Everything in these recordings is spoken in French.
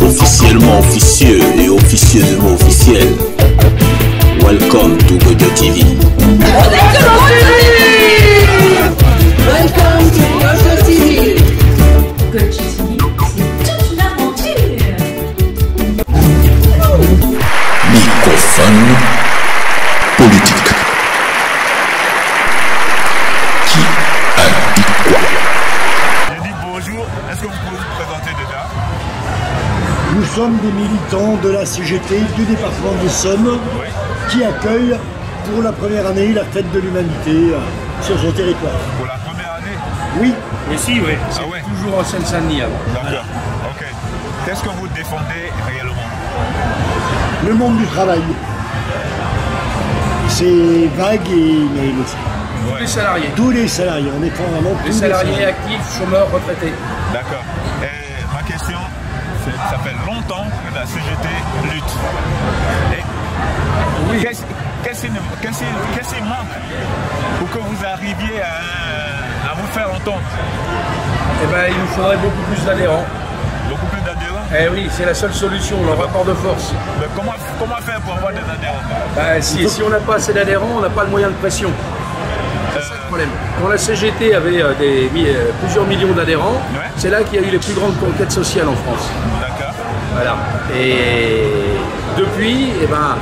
Officiellement officieux et officieusement officiel. Welcome to Gojo TV. Welcome to Gojo TV. Gojo TV, c'est toute une aventure. Microphone politique. Qui a dit quoi? J'ai dit bonjour, est-ce que vous pouvez vous présenter déjà? Nous sommes des militants de la CGT du département de Somme qui accueille pour la première année la fête de l'humanité sur son territoire. Pour la première année? Oui. Mais si, oui. Ah ouais. Toujours en Seine-Saint-Denis avant. D'accord, ok. Qu'est-ce que vous défendez réellement? Le monde du travail. C'est vague mais Tous les salariés. tous les salariés. On défend vraiment tous Les salariés actifs, chômeurs, retraités. D'accord. Et ma question, ça fait longtemps que la CGT lutte. Et Oui. qu'est-ce qui manque pour que vous arriviez à vous faire entendre? Eh bien, il nous faudrait beaucoup plus d'adhérents. Beaucoup plus d'adhérents? Eh oui, c'est la seule solution, le rapport de force. Mais comment faire pour avoir des adhérents? Ben, si on n'a pas assez d'adhérents, on n'a pas le moyen de pression. C'est ça le problème. Quand la CGT avait plusieurs millions d'adhérents, Ouais. c'est là qu'il y a eu les plus grandes conquêtes sociales en France. D'accord. Voilà. Et depuis, eh ben,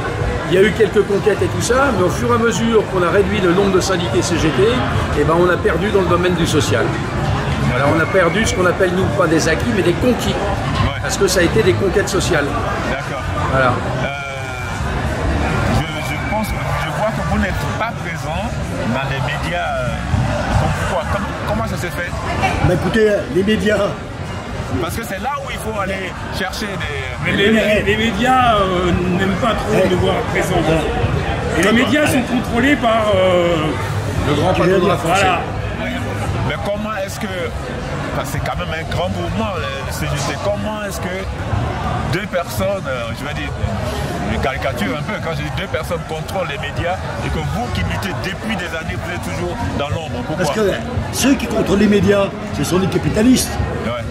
il y a eu quelques conquêtes et tout ça, mais au fur et à mesure qu'on a réduit le nombre de syndiqués CGT, eh ben, on a perdu dans le domaine du social. Voilà, on a perdu ce qu'on appelle, nous, pas des acquis, mais des conquis. Ouais. Parce que ça a été des conquêtes sociales. D'accord. Voilà. Je vois que vous n'êtes pas présent dans les médias. Pourquoi? Comment ça s'est fait? Bah écoutez, les médias, Parce que c'est là où il faut aller chercher des... Mais les médias n'aiment pas trop nous voir présents. Et les médias sont contrôlés par Le grand patron de la France. voilà. Mais comment est-ce que... Parce que c'est quand même un grand mouvement, le CGT. Comment est-ce que deux personnes, je vais dire, je caricature un peu, quand je dis deux personnes contrôlent les médias et que vous qui luttez depuis des années, vous êtes toujours dans l'ombre? Pourquoi? parce que ceux qui contrôlent les médias, ce sont les capitalistes. Ouais.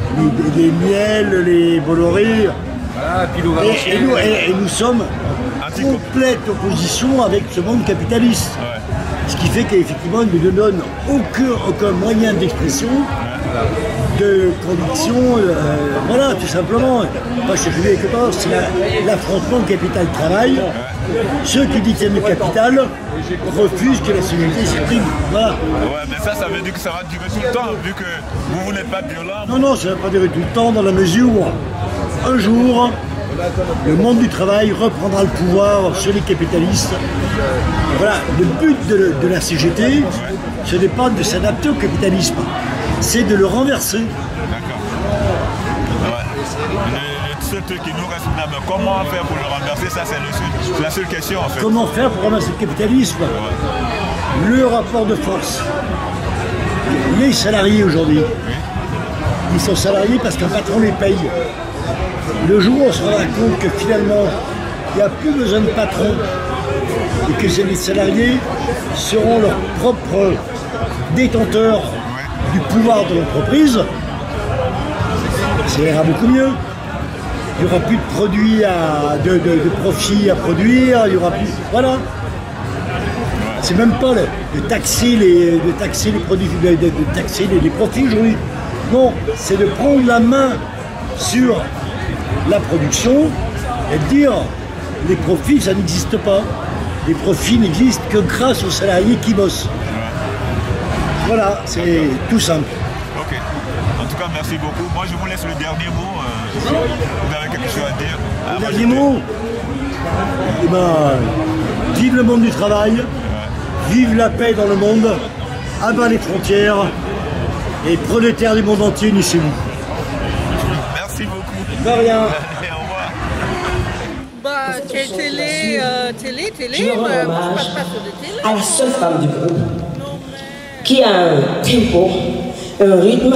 Les Miel, les Bolloré. Voilà, puis nous, Et nous sommes en complète opposition avec ce monde capitaliste. Ouais. Ce qui fait qu'effectivement, il ne nous donne aucun moyen d'expression, de conviction, voilà, tout simplement. Pas chercher quelque part, c'est l'affrontement capital-travail. Ceux qui détiennent le capital refusent que la CGT s'exprime. Voilà. Ouais, mais ça veut dire que ça va durer tout le temps, vu que vous n'êtes pas violent. Non, non, ça ne va pas durer tout le temps, dans la mesure où un jour, le monde du travail reprendra le pouvoir sur les capitalistes. Et voilà, le but de la CGT, ce n'est pas de s'adapter au capitalisme, c'est de le renverser. D'accord. Ouais. Le seul truc qui nous reste maintenant, comment faire pour le renverser, ça c'est la seule question en fait. Comment faire pour renverser le capitalisme? Le rapport de force. Les salariés aujourd'hui, ils sont salariés parce qu'un patron les paye. Le jour où on se rendra compte que finalement, il n'y a plus besoin de patron et que les salariés seront leurs propres détenteurs du pouvoir de l'entreprise, ça ira beaucoup mieux. Il n'y aura plus de produits, de profits à produire, il n'y aura plus... Voilà. C'est même pas de taxer les produits, de taxer les profits aujourd'hui. Non, c'est de prendre la main sur la production et de dire les profits, ça n'existe pas. Les profits n'existent que grâce aux salariés qui bossent. Voilà, c'est tout simple. Ok. En tout cas, merci beaucoup. Moi, je vous laisse le dernier mot. Vous avez quelque chose à dire? Le dernier mot, eh ben, vive le monde du travail, vive la paix dans le monde, abat les frontières et prolétaires du monde entier, unissez-vous. Merci beaucoup. De rien. Allez, au revoir. Bah, télé, moi je passe pas sur de télé. À la seule femme du groupe qui a un tempo, un rythme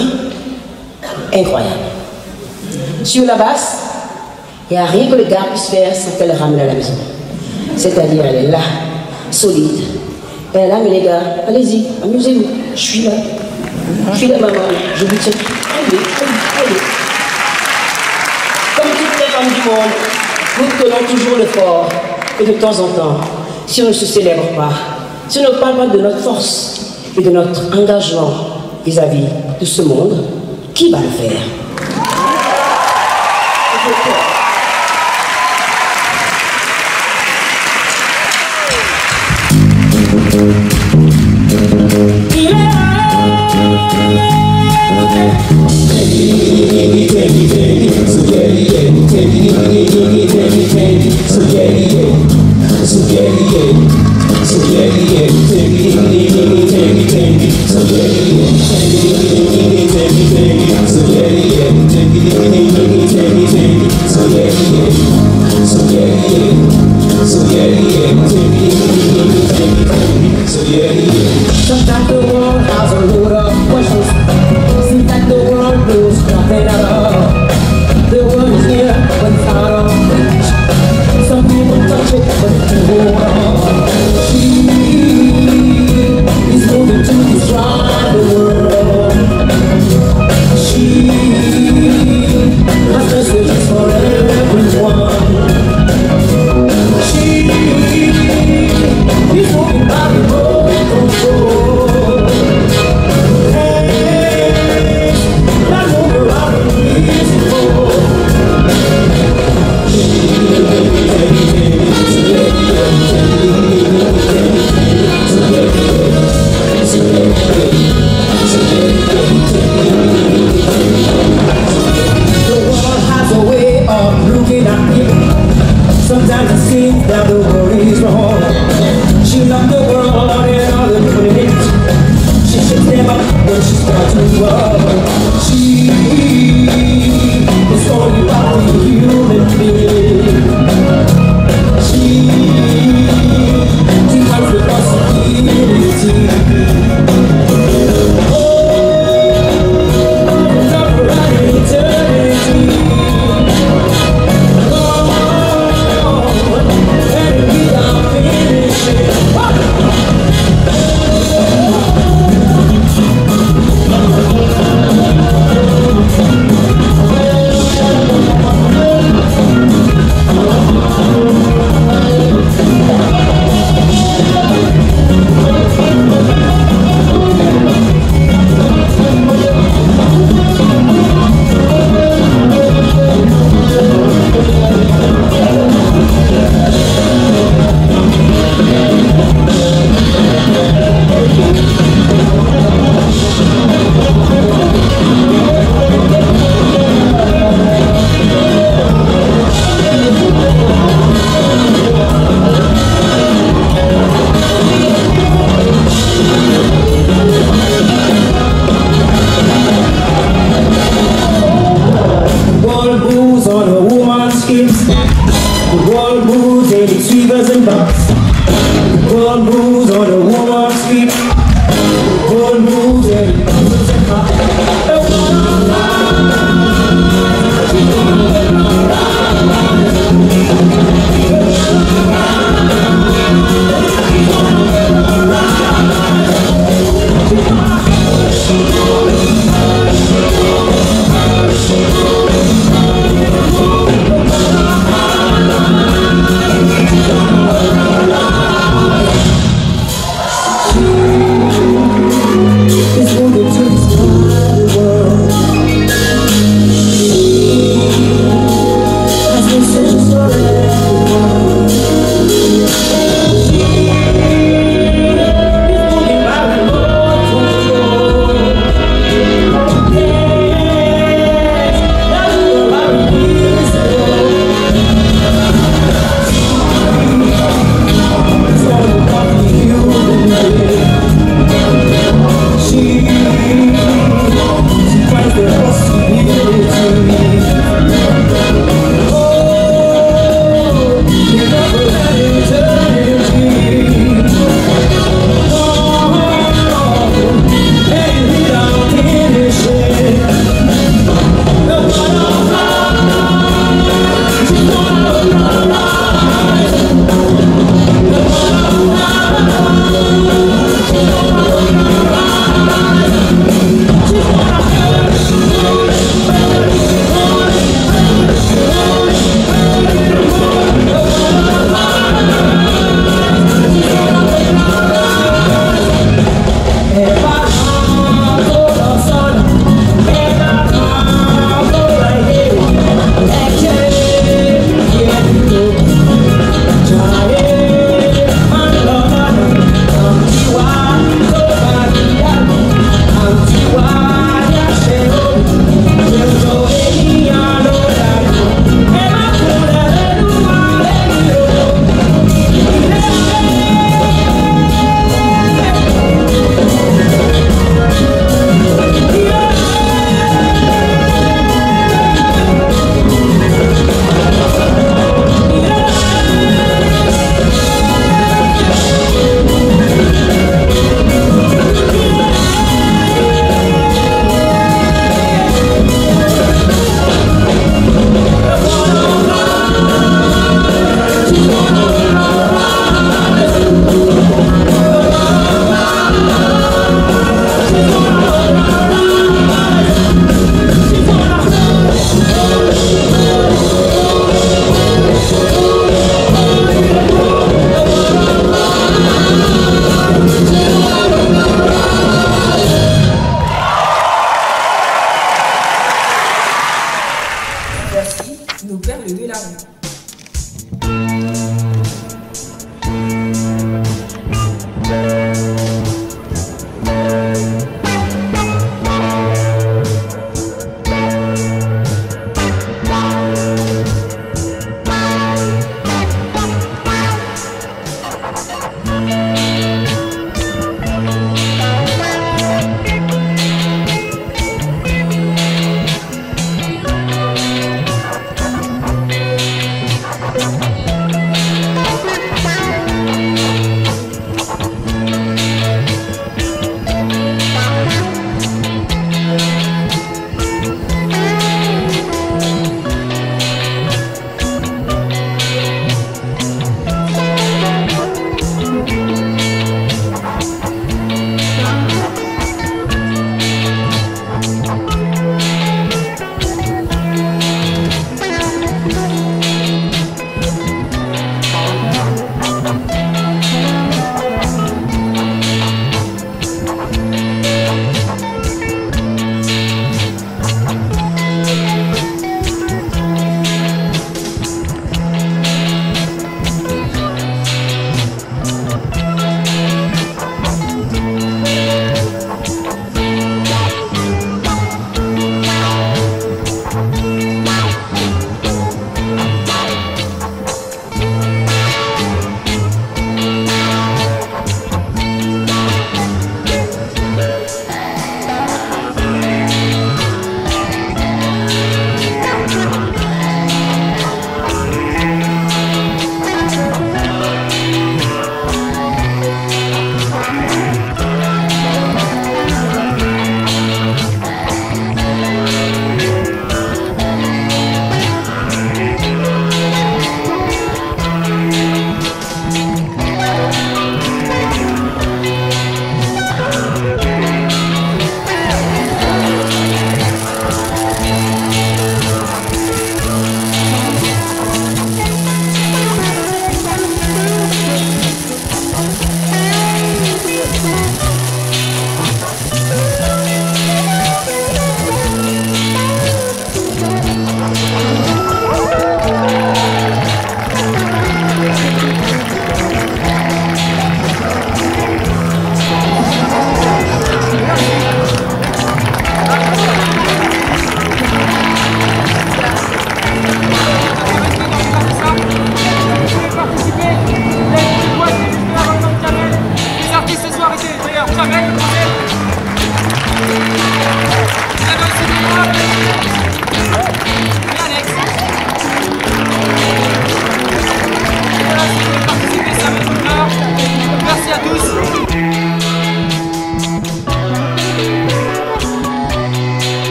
incroyable. Sur la basse, il n'y a rien que le gars puisse faire sans qu'elle ramène à la maison. C'est-à-dire, elle est là, solide, Elle est là, mais les gars, allez-y, amusez-vous. Je suis là. Je suis là, maman. Je vous tiens. Allez, allez, allez. Comme toutes les femmes du monde, nous tenons toujours le fort. Et de temps en temps, si on ne se célèbre pas, si on ne parle pas de notre force et de notre engagement vis-à-vis de ce monde, qui va le faire? Sometimes the world has a load of questions. Seems like the world knows nothing at all. The world is here, but it's out of reach. Some people touch it, but it can hold on. She is moving to destroy the world. She has messages for everyone. She is moving by the road control.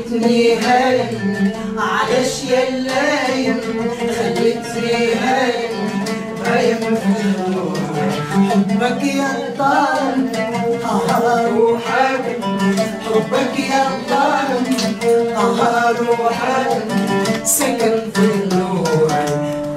خلتني هايم علاش يا لايم خلتني هايم في جنوبي حبك يا طارم روحك حبك يا طارم روحك سكن في النور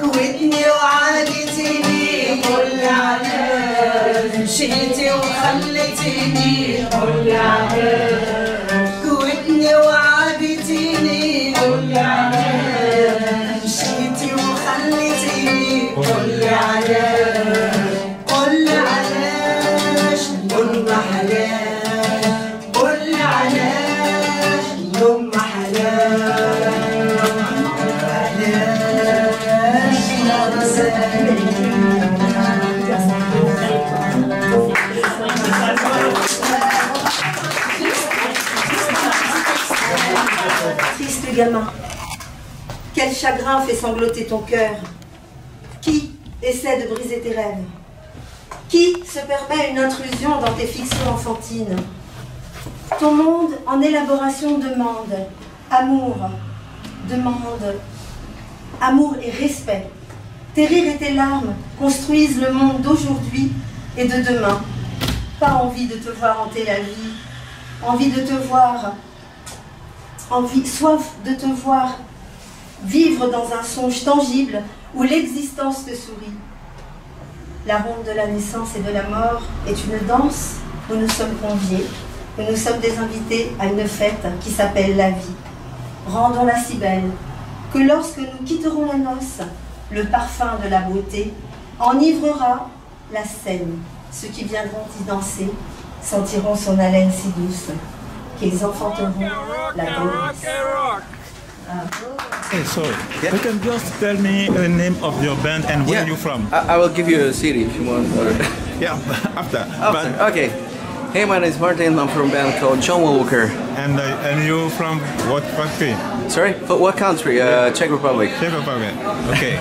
كويتني وعادتني قولي علاش مشيتي وخليتيني قولي علاش كويتني وعادتيني قولي علاش مشيتي وخليتيني قولي علاش قولي علاش ظلم حلال قولي علاش ظلم حلال علاش يا رسالي Triste gamin, quel chagrin fait sangloter ton cœur? Qui essaie de briser tes rêves? Qui se permet une intrusion dans tes fictions enfantines? Ton monde en élaboration demande amour, amour et respect. Tes rires et tes larmes construisent le monde d'aujourd'hui et de demain. Pas envie de te voir hanter la vie, envie de te voir, soif de te voir vivre dans un songe tangible où l'existence te sourit. La ronde de la naissance et de la mort est une danse où nous sommes conviés, où nous sommes des invités à une fête qui s'appelle la vie. Rendons-la si belle que lorsque nous quitterons les noces, le parfum de la beauté enivrera la scène. Ceux qui viendront y danser sentiront son haleine si douce qu'ils enfanteront la danse. Hey, so you can just tell me the name of your band and where you're from. I will give you a CD if you want. Or... Yeah, after. Okay. Hey, my name is Martin. I'm from a band called John Walker. And you from what country? Sorry? What country? Czech Republic. Czech Republic. Okay.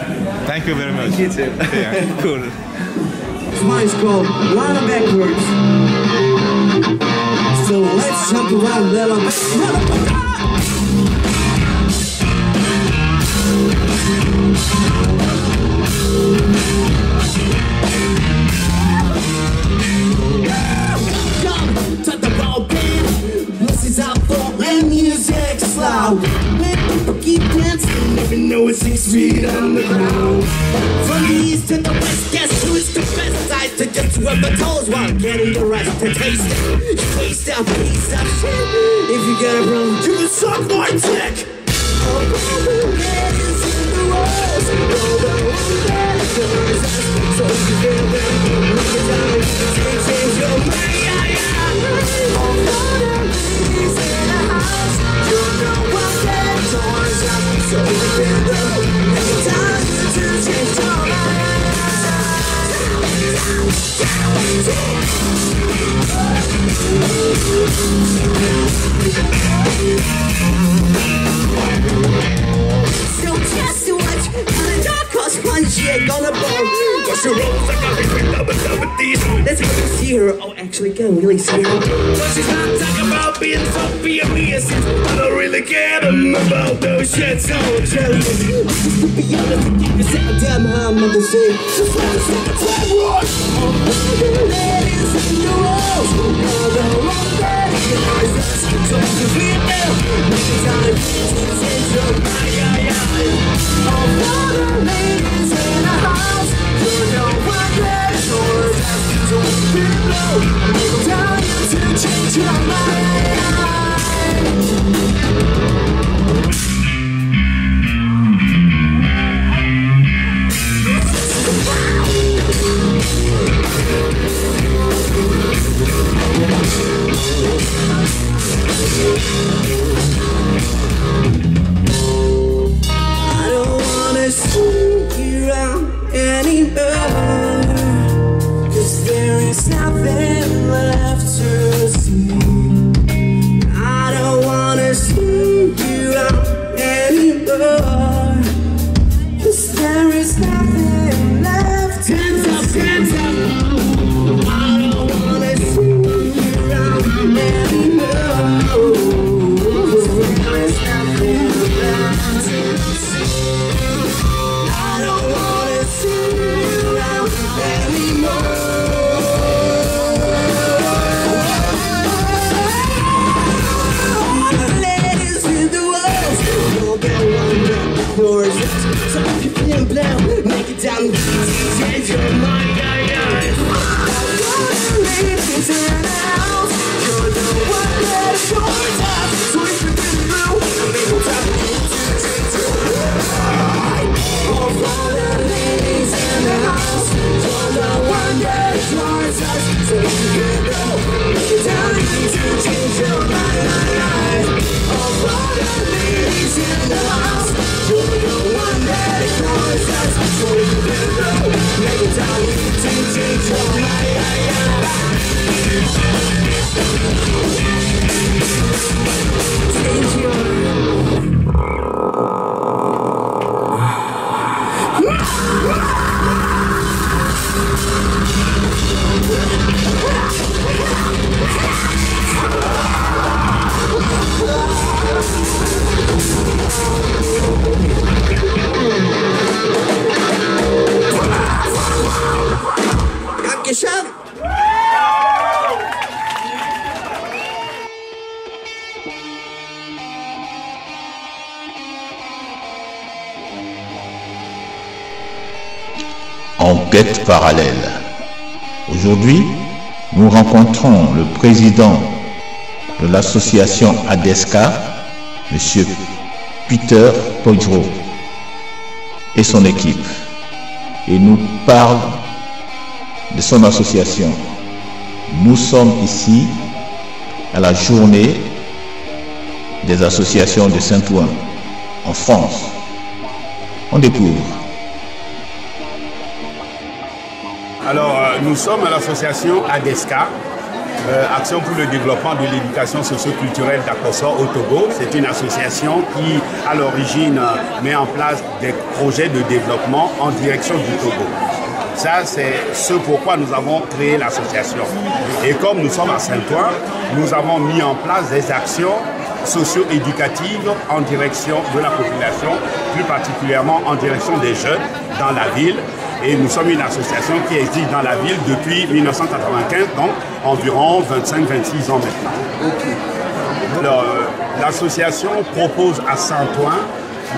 Thank you very much. You too. Yeah, cool. Mine's called Run Backwards. So let's jump around little bit. Music's loud. When people keep dancing, even though it's 6 feet underground. From the east to the west, guess who is the best side to just rub the toes while getting the rest to taste it. You waste a piece of shit. If you get it wrong, you can suck my dick. All the ladies in the walls, all the ladies so you feel them, look at them, change your mind, yeah, yeah. All the ladies in the house, you know what that doors up, so you feel them, it's time to change your mind. So just watch how the dark horse punch you gonna bone. Cause your rolls are gonna be with these. That's how you see her. Oh, actually, can't really see her. But she's not talking about being fucked and me. I don't really care about those shit. So jealous. To be honest, you say a damn how I'm gonna say. Just let us take a time run. All the ladies in the walls, all the wrong ladies. So you feel them. It's time to change your mind. All the ladies in the house, you know what they're yours. So you know, I'm telling you to change your mind. I don't wanna see you around anymore, 'cause there is nothing left to see. en quête parallèle. Aujourd'hui, nous rencontrons le président de l'association ADESCA, M. Peter Pojro, et son équipe. Et nous parle de son association. Nous sommes ici à la journée des associations de Saint-Ouen, en France. On découvre. Alors, nous sommes à l'association ADESCA, Action pour le développement de l'éducation socio-culturelle d'Akosor au Togo. C'est une association qui, à l'origine, met en place des projets de développement en direction du Togo. Ça, c'est ce pourquoi nous avons créé l'association. Et comme nous sommes à Saint-Ouen, nous avons mis en place des actions socio-éducatives en direction de la population, plus particulièrement en direction des jeunes dans la ville. Et nous sommes une association qui existe dans la ville depuis 1995, donc environ 25-26 ans maintenant. Alors, l'association propose à Saint-Ouen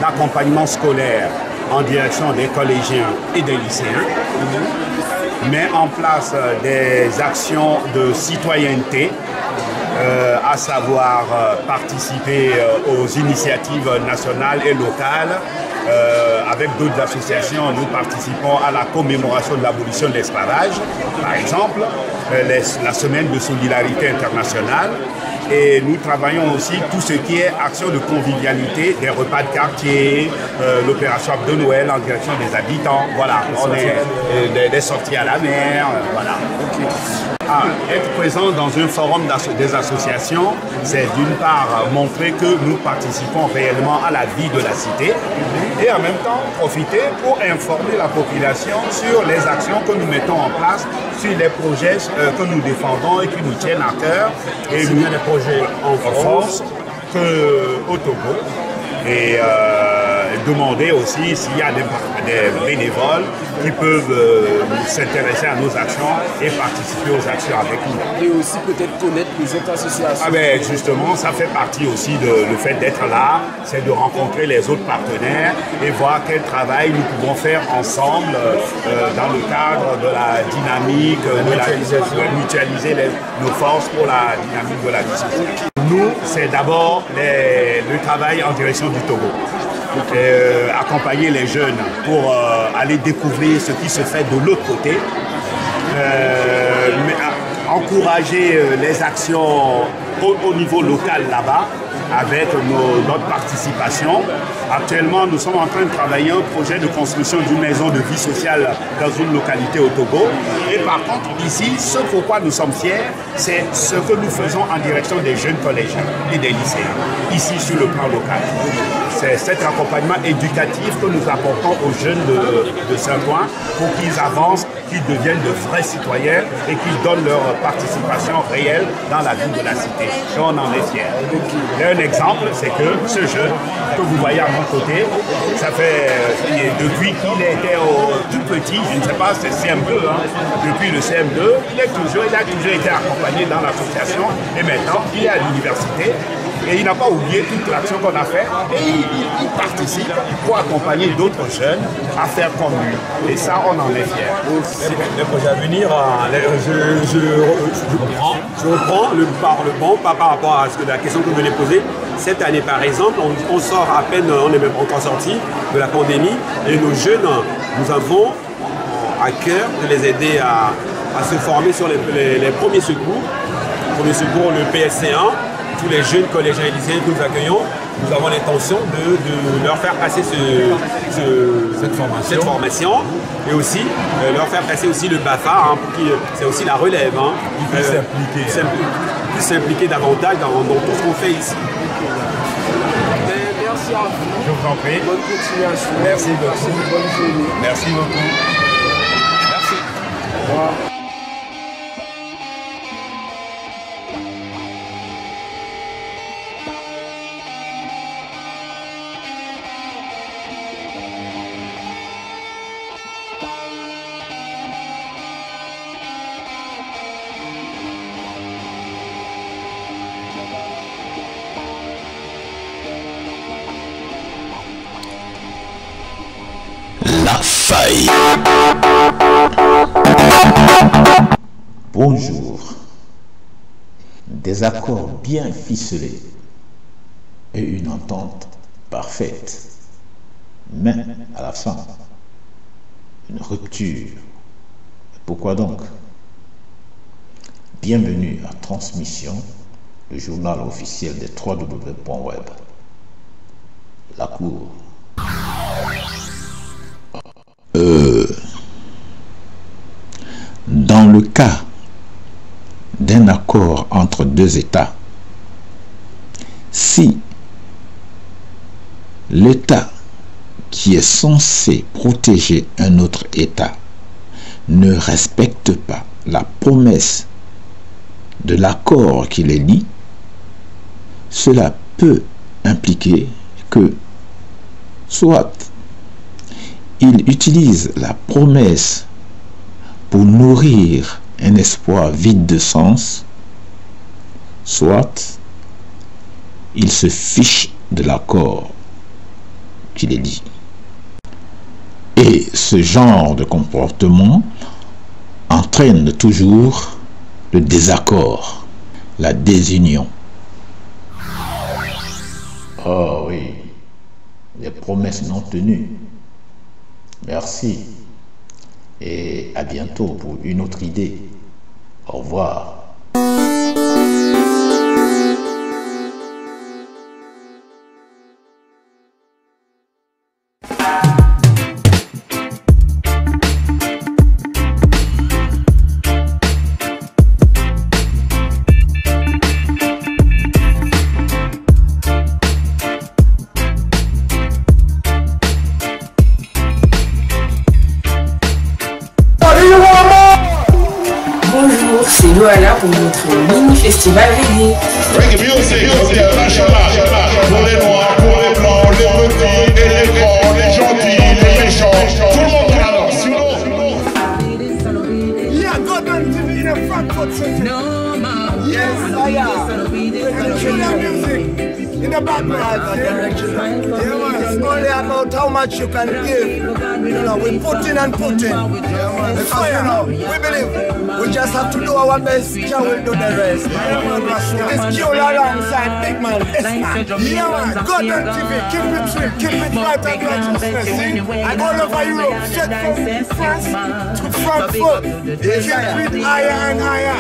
l'accompagnement scolaire en direction des collégiens et des lycéens, met en place des actions de citoyenneté, à savoir participer aux initiatives nationales et locales. Avec d'autres associations, nous participons à la commémoration de l'abolition de l'esclavage, par exemple, la semaine de solidarité internationale. Et nous travaillons aussi tout ce qui est action de convivialité, des repas de quartier, l'opération de Noël en direction des habitants. Voilà, on est des sorties à la mer, voilà. Être présent dans un forum des associations, c'est d'une part montrer que nous participons réellement à la vie de la cité et en même temps profiter pour informer la population sur les actions que nous mettons en place, sur les projets que nous défendons et qui nous tiennent à cœur. Et nous avons des projets en France qu'au Togo. Et demander aussi s'il y a des bénévoles qui peuvent s'intéresser à nos actions et participer aux actions avec nous. Et aussi peut-être connaître les autres associations. Ah ben justement, ça fait partie aussi de le fait d'être là, c'est de rencontrer les autres partenaires et voir quel travail nous pouvons faire ensemble dans le cadre de la dynamique, de mutualiser nos forces pour la dynamique de la vie. Nous, c'est d'abord le travail en direction du Togo. Accompagner les jeunes pour aller découvrir ce qui se fait de l'autre côté, encourager les actions au niveau local là-bas avec notre participation. Actuellement, nous sommes en train de travailler un projet de construction d'une maison de vie sociale dans une localité au Togo. Et par contre, ici, ce pourquoi nous sommes fiers, c'est ce que nous faisons en direction des jeunes collégiens et des lycéens, ici sur le plan local. C'est cet accompagnement éducatif que nous apportons aux jeunes de Saint-Ouen pour qu'ils avancent, qu'ils deviennent de vrais citoyens et qu'ils donnent leur participation réelle dans la vie de la cité. Et on en est fiers. Et un exemple, c'est que ce jeune que vous voyez à mon côté, ça fait depuis qu'il était tout petit, je ne sais pas, c'est CM2, depuis le CM2, il a toujours été accompagné dans l'association et maintenant il est à l'université. Et il n'a pas oublié toute l'action qu'on a faite et il participe pour accompagner d'autres jeunes à faire comme lui. Et ça, on en est fiers. Les projets à venir, je reprends par rapport à la question que vous venez de poser. Cette année, par exemple, on sort à peine, on est même encore sorti de la pandémie et nos jeunes, nous avons à cœur de les aider à se former sur les premiers secours. Premier secours, le PSC1. Tous les jeunes collégiens et lycéens que nous accueillons, nous avons l'intention de leur faire passer cette formation et aussi leur faire passer aussi le BAFA, pour c'est aussi la relève. Ils puissent s'impliquer davantage dans tout ce qu'on fait ici. Merci à vous. Je vous en prie. Bonne continuation. Merci beaucoup. Bonne journée. Merci beaucoup. Merci. Au revoir. La faille. bonjour, des accords bien ficelés et une entente parfaite. Mais à la fin, une rupture. Pourquoi donc? Bienvenue à Transmission, le journal officiel des www.web. La Cour. Dans le cas d'un accord entre deux États, si l'État qui est censé protéger un autre État ne respecte pas la promesse de l'accord qui les lie, cela peut impliquer que soit il utilise la promesse pour nourrir un espoir vide de sens, soit il se fiche de l'accord qui les lie. Et ce genre de comportement entraîne toujours le désaccord, la désunion. Oh oui, les promesses non tenues. Merci et à bientôt pour une autre idée. Au revoir. C'est Loala pour notre mini-festival reggae. Reggae music, international. Pour les noirs, pour les blancs, les petits et les grands, les gentils, les méchants. Tout le monde balance, Yeah, Golden TV in a Frankfurt City. No, man. Yes, I am. Killer music in the background. Yeah, man. It's only about how much you can give. You know, we put in and put in. Because, you know, we believe we just have to do our best. Jah will do the rest. It's Q alongside Big Man. Yeah, man. Golden TV, keep it sweet, keep it right and righteousness. See? I go over Europe, straight from France to Frankfurt. Keep it higher and higher.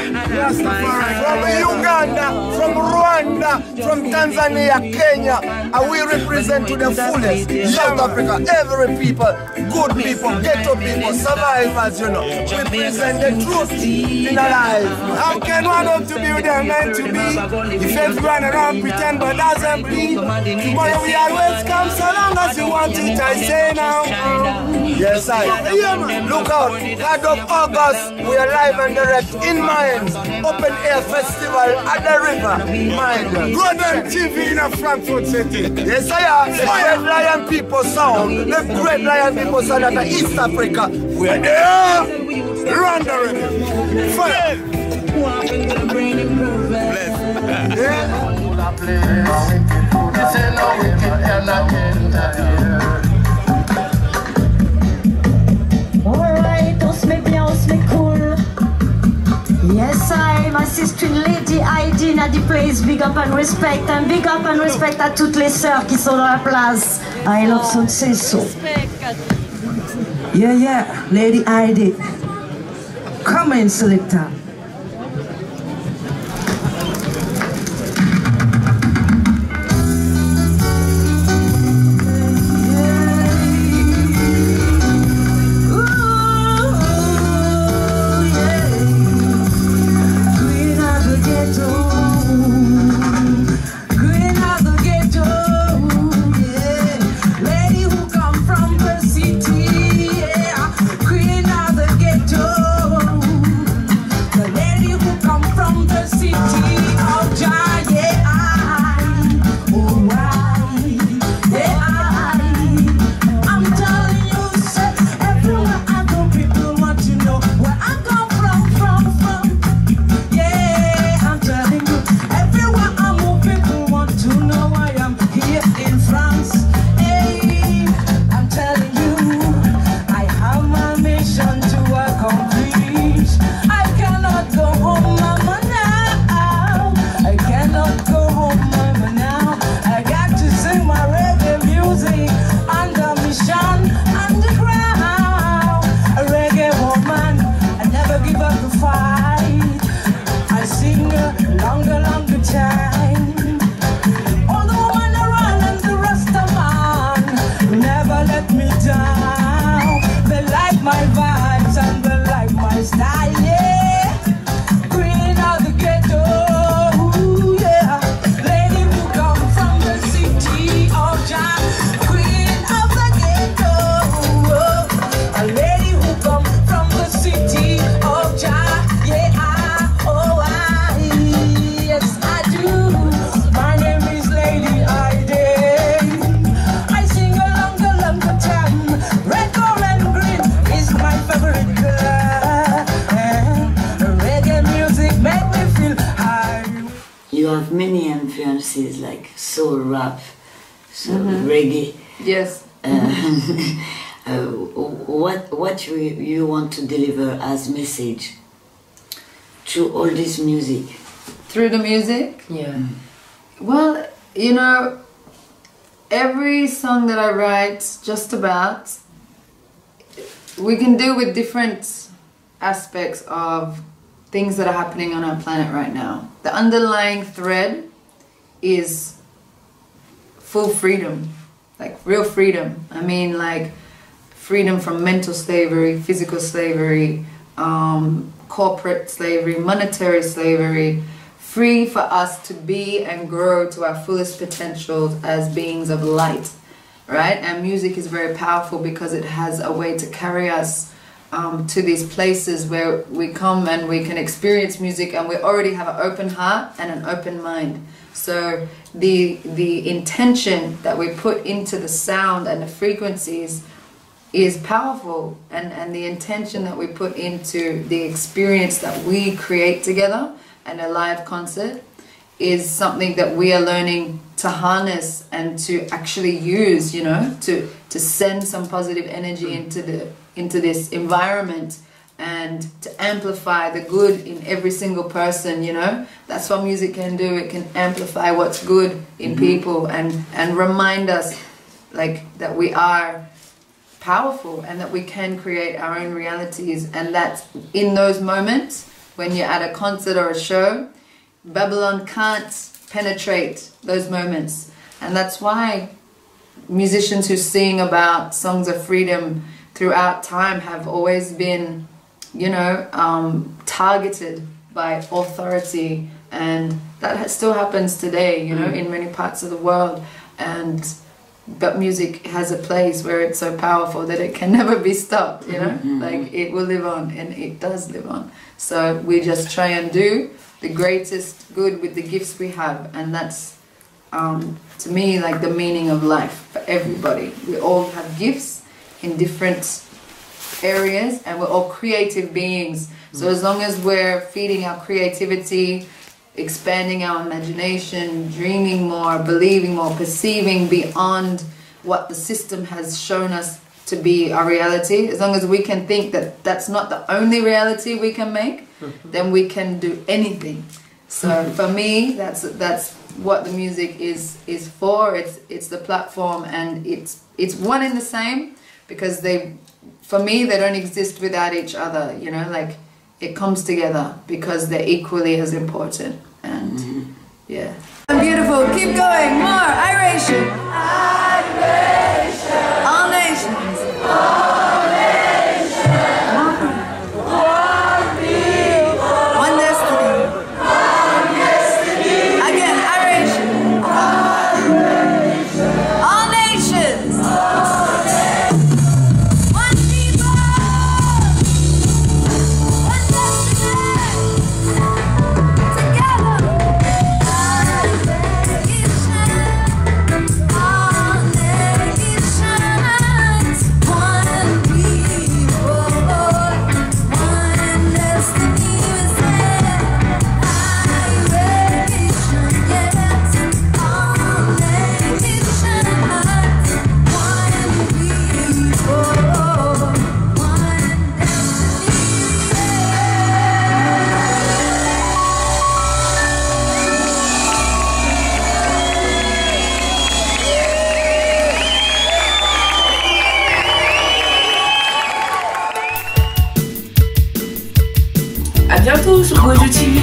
From Uganda, from Rwanda, from Tanzania, Kenya, and we represent to the fullest South Africa, every people, good people, ghetto people, survivors, you know. We present the truth in our life. How can one of to be with them meant to be? If everyone around pretend but doesn't believe, tomorrow we always come so long as you want it, I say now. Yes, I. Look out, 3rd of August, we are live and direct in Mines, open air festival at the river, Mines. Golden TV in a Frankfurt City. Yes, I am. The Great Lion People sound, the Great Lion People sound at East Africa. We are there. Run the river. Fire. Alright, on se met bien, on se met cool. Yes, I, my sister Lady ID n'a dit place, big up and respect à toutes les sœurs qui sont dans la place. I love son say so. Yeah, yeah, Lady ID. Come in, selector. you have many influences like soul, rap, reggae. Yes. What you want to deliver as message through all this music? Through the music? Yeah. Well, you know, every song that I write, just about, we can deal with different aspects of things that are happening on our planet right now. The underlying thread is full freedom, like real freedom. I mean, like freedom from mental slavery, physical slavery, corporate slavery, monetary slavery, free for us to be and grow to our fullest potential as beings of light, right? And music is very powerful because it has a way to carry us to these places where we come and we can experience music, and we already have an open heart and an open mind. So the intention that we put into the sound and the frequencies is powerful, and the intention that we put into the experience that we create together and a live concert is something that we are learning to harness and to actually use, you know, to send some positive energy into this environment and to amplify the good in every single person, you know. That's what music can do. It can amplify what's good in people and remind us like that we are powerful and that we can create our own realities, and that in those moments when you're at a concert or a show, Babylon can't penetrate those moments. And that's why musicians who sing about songs of freedom throughout time have always been, you know, targeted by authority, and that still happens today, you know, in many parts of the world. But music has a place where it's so powerful that it can never be stopped, you know, like it will live on, and it does live on. So we just try and do the greatest good with the gifts we have, and that's to me like the meaning of life for everybody. We all have gifts in different areas, and we're all creative beings. So as long as we're feeding our creativity, expanding our imagination, dreaming more, believing more, perceiving beyond what the system has shown us to be our reality, as long as we can think that that's not the only reality we can make, then we can do anything. So for me, that's what the music is for. It's the platform, and it's one and the same, because for me they don't exist without each other, you know, like it comes together because they're equally as important. And yeah, beautiful. Keep going. More iration. All nations. All nations. One people. One destiny. One destiny. Again, iration. All nations. All nations. One people. One destiny. Together. À bientôt sur Gojo TV.